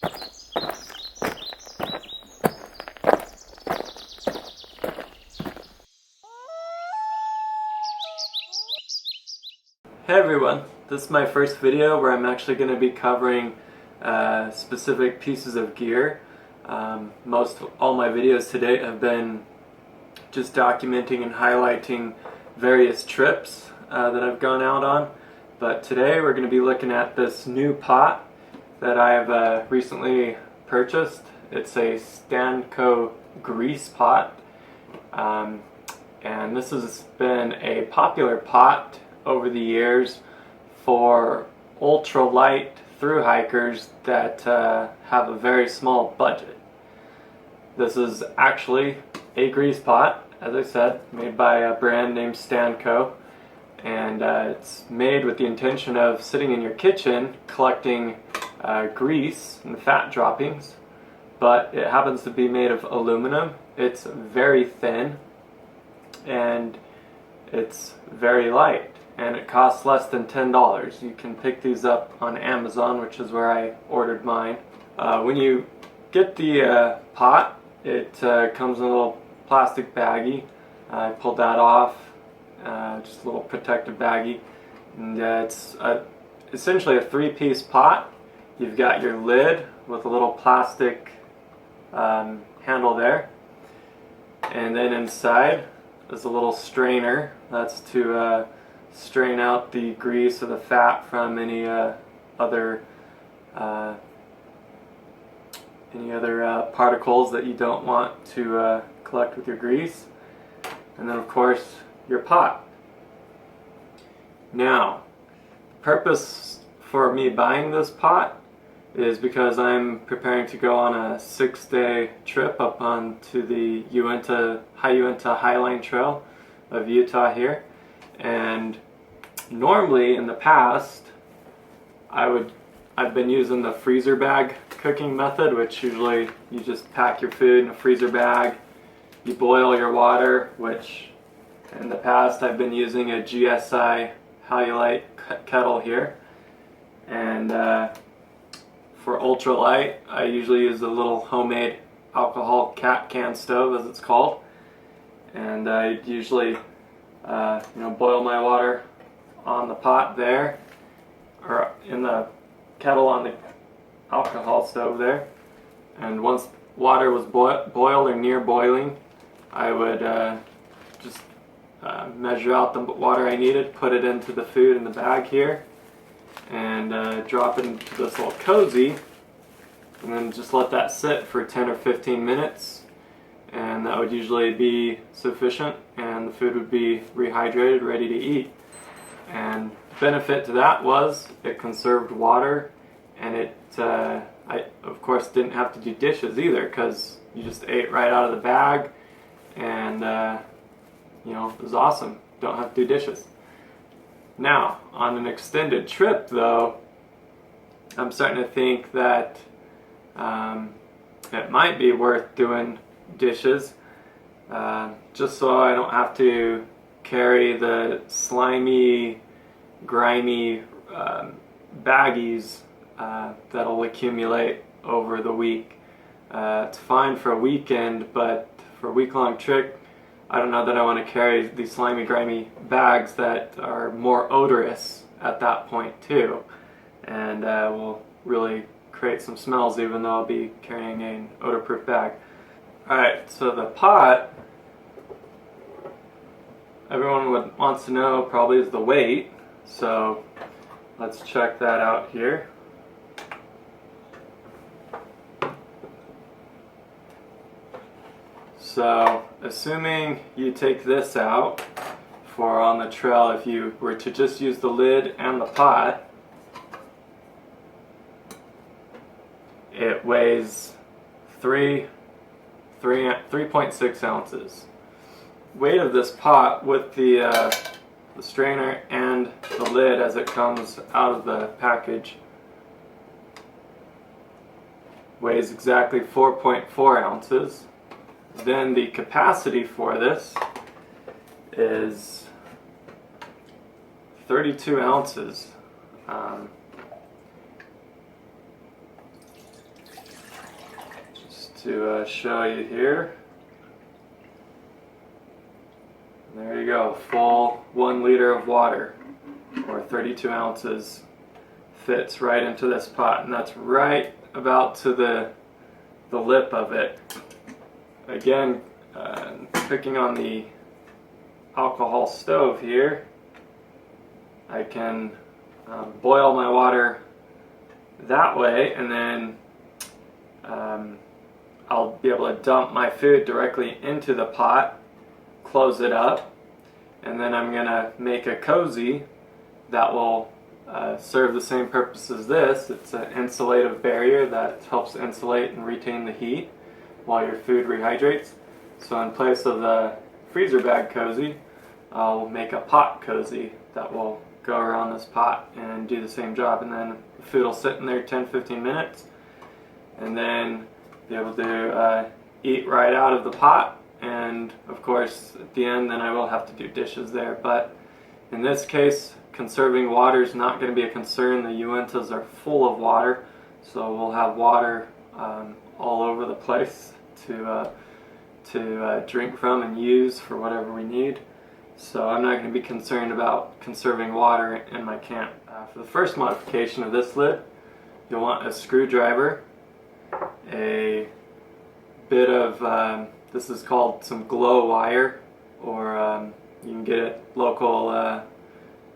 Hey everyone, this is my first video where I'm actually going to be covering specific pieces of gear. All my videos to date have been just documenting and highlighting various trips that I've gone out on. But today we're going to be looking at this new pot that I've recently purchased. It's a Stanco Grease Pot, and this has been a popular pot over the years for ultralight thru-hikers that have a very small budget. This is actually a grease pot, as I said, made by a brand named Stanco, and it's made with the intention of sitting in your kitchen collecting grease and fat droppings, but it happens to be made of aluminum. It's very thin and it's very light, and it costs less than $10. You can pick these up on Amazon, which is where I ordered mine. When you get the pot, it comes in a little plastic baggie. I pulled that off, just a little protective baggie. And it's essentially a three-piece pot. You've got your lid with a little plastic handle there, and then inside is a little strainer. That's to strain out the grease or the fat from any other particles that you don't want to collect with your grease. And then of course your pot. Now, the purpose for me buying this pot is because I'm preparing to go on a 6-day trip up onto the Uinta Highline Trail of Utah here. And normally in the past I've been using the freezer bag cooking method, which usually you just pack your food in a freezer bag, you boil your water, which in the past I've been using a GSI Halulite kettle here, and for ultralight I usually use a little homemade alcohol can stove, as it's called, and I usually boil my water on the pot there, or in the kettle on the alcohol stove there. And once water was boiled or near boiling, I would just measure out the water I needed, put it into the food in the bag here, and drop it into this little cozy, and then just let that sit for 10 or 15 minutes. And that would usually be sufficient, and the food would be rehydrated, ready to eat. And the benefit to that was it conserved water, and I of course didn't have to do dishes either, because you just ate right out of the bag, and it was awesome. Don't have to do dishes. Now, on an extended trip though, I'm starting to think that it might be worth doing dishes, just so I don't have to carry the slimy, grimy baggies that'll accumulate over the week. It's fine for a weekend, but for a week-long trip, I don't know that I want to carry these slimy, grimy bags that are more odorous at that point too, and will really create some smells, even though I'll be carrying an odor-proof bag. Alright, so the pot, everyone wants to know probably is the weight, so let's check that out here. So, assuming you take this out for on the trail, if you were to just use the lid and the pot, it weighs 3.6 ounces. Weight of this pot with the strainer and the lid as it comes out of the package weighs exactly 4.4 ounces. Then the capacity for this is 32 ounces. to show you here. There you go, full 1 liter of water, or 32 ounces, fits right into this pot, and that's right about to the lip of it. Again, picking on the alcohol stove here, I can boil my water that way, and then I'll be able to dump my food directly into the pot, close it up, and then I'm gonna make a cozy that will serve the same purpose as this. It's an insulative barrier that helps insulate and retain the heat while your food rehydrates. So in place of the freezer bag cozy, I'll make a pot cozy that will go around this pot and do the same job, and then the food will sit in there 10-15 minutes, and then be able to eat right out of the pot. And of course at the end then I will have to do dishes there, but in this case conserving water is not going to be a concern. The Uintas are full of water, so we'll have water all over the place to drink from and use for whatever we need. So I'm not going to be concerned about conserving water in my camp. For the first modification of this lid, you'll want a screwdriver, a bit of, this is called some glow wire, or you can get it at local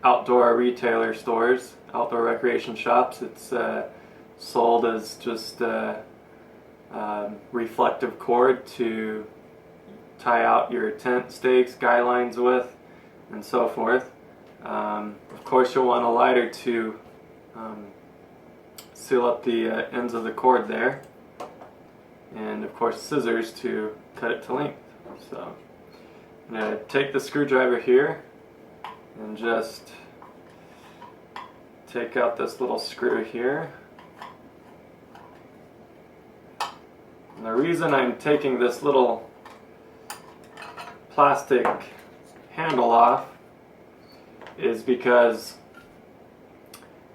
outdoor retailer stores, outdoor recreation shops. It's sold as just reflective cord to tie out your tent stakes, guy lines with, and so forth. Of course you'll want a lighter to seal up the ends of the cord there, and of course scissors to cut it to length. So I'm going to take the screwdriver here and just take out this little screw here. And the reason I'm taking this little plastic handle off is because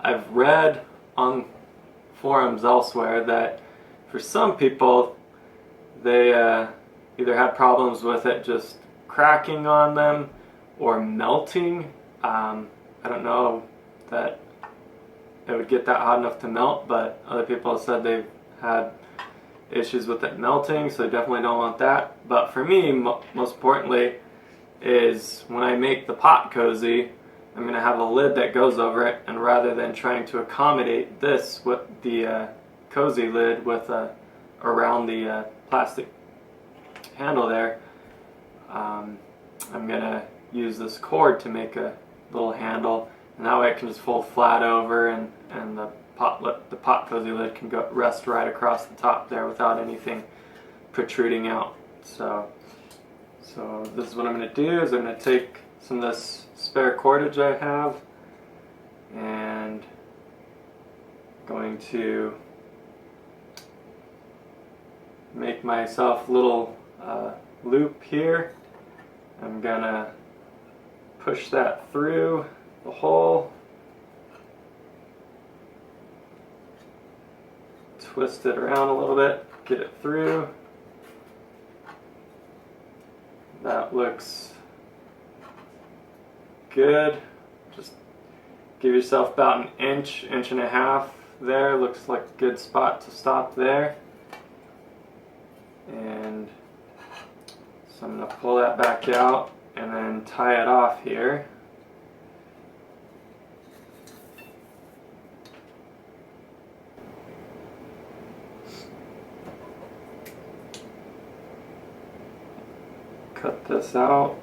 I've read on forums elsewhere that for some people they either had problems with it just cracking on them or melting. I don't know that it would get that hot enough to melt, but other people have said they've had issues with it melting, so I definitely don't want that. But for me, most importantly, is when I make the pot cozy, I'm going to have a lid that goes over it, and rather than trying to accommodate this with the cozy lid with around the plastic handle there, I'm going to use this cord to make a little handle, and that way it can just fold flat over, and the pot cozy lid can go rest right across the top there without anything protruding out. So this is what I'm going to do, is I'm going to take some of this spare cordage I have, and going to make myself a little loop here. I'm going to push that through the hole, twist it around a little bit, get it through. That looks good. Just give yourself about an inch, inch and a half there. Looks like a good spot to stop there. And so I'm going to pull that back out and then tie it off here. Cut this out.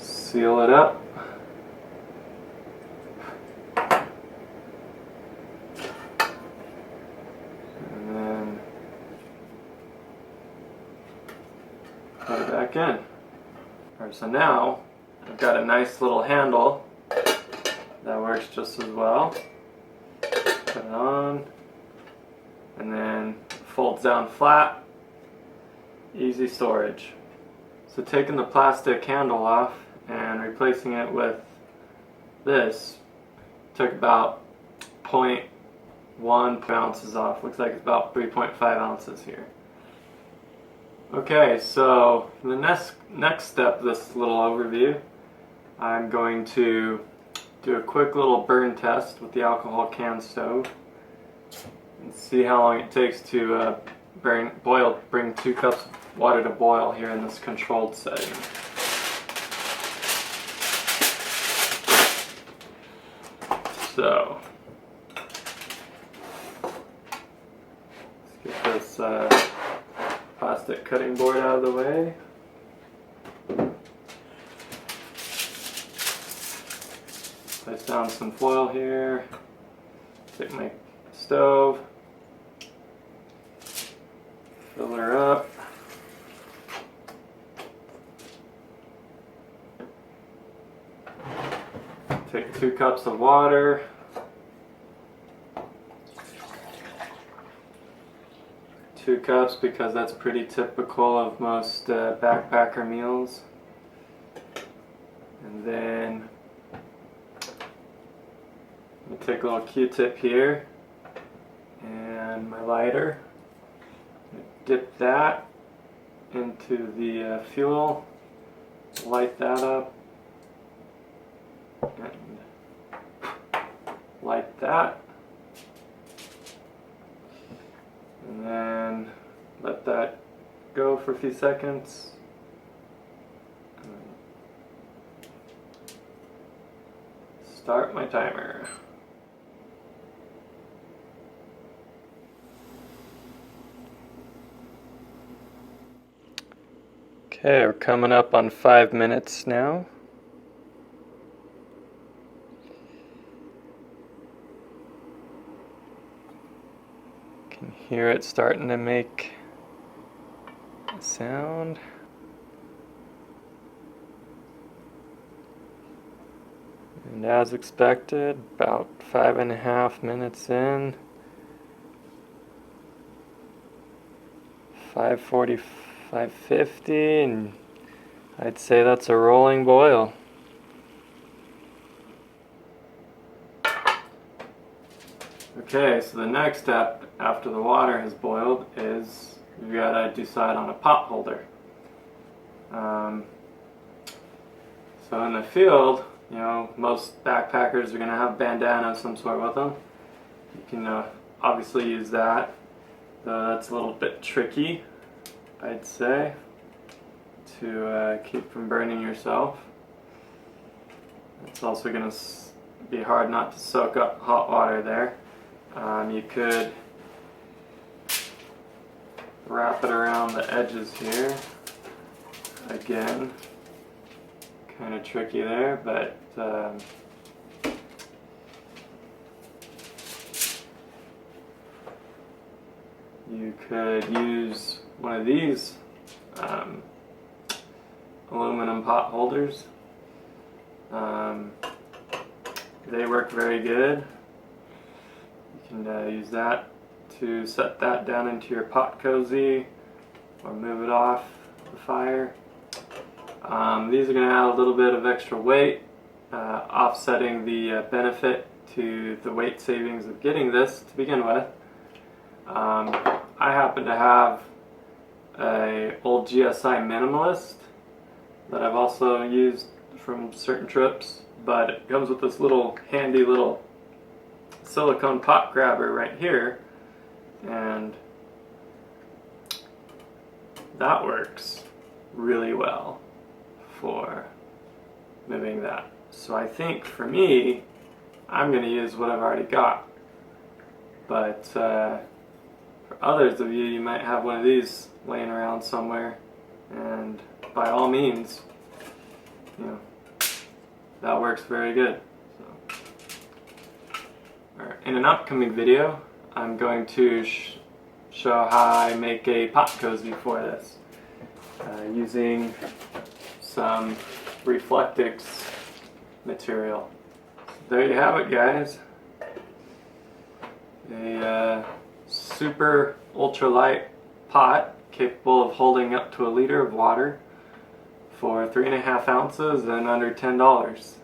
Seal it up. And then put it back in. Alright, so now I've got a nice little handle that works just as well. Put it on, and then folds down flat. Easy storage. So taking the plastic handle off and replacing it with this took about 0.1 ounces off. Looks like it's about 3.5 ounces here. Okay, so the next step of this little overview, I'm going to do a quick little burn test with the alcohol can stove and see how long it takes to bring 2 cups of water to boil here in this controlled setting. So let's get this plastic cutting board out of the way. Place down some foil here. Take my stove. Fill her up. Take 2 cups of water. 2 cups because that's pretty typical of most backpacker meals. And then I'm going to take a little Q-tip here and my lighter. Dip that into the fuel, light that up, and light that, and then let that go for a few seconds. Start my timer. Okay, we're coming up on 5 minutes now. You can hear it starting to make a sound. And as expected, about 5.5 minutes in, 5:40, 5:50, and I'd say that's a rolling boil. Okay, so the next step after the water has boiled is you gotta decide on a pot holder. So in the field, you know, most backpackers are gonna have bandana of some sort with them. You can obviously use that. That's a little bit tricky, I'd say, to keep from burning yourself. It's also going to be hard not to soak up hot water there. You could wrap it around the edges here. Again, kind of tricky there, but you could use one of these aluminum pot holders. They work very good. You can use that to set that down into your pot cozy or move it off the fire. These are going to add a little bit of extra weight, offsetting the benefit to the weight savings of getting this to begin with. I happen to have an old GSI Minimalist that I've also used from certain trips, but it comes with this little handy little silicone pot grabber right here, and that works really well for moving that. So I think for me, I'm going to use what I've already got, but for others of you, you might have one of these laying around somewhere, and by all means, you know, that works very good. So, in an upcoming video, I'm going to show how I make a pot cozy for this using some Reflectix material. So there you have it, guys. A super ultralight pot capable of holding up to 1 liter of water for 3.5 ounces and under $10.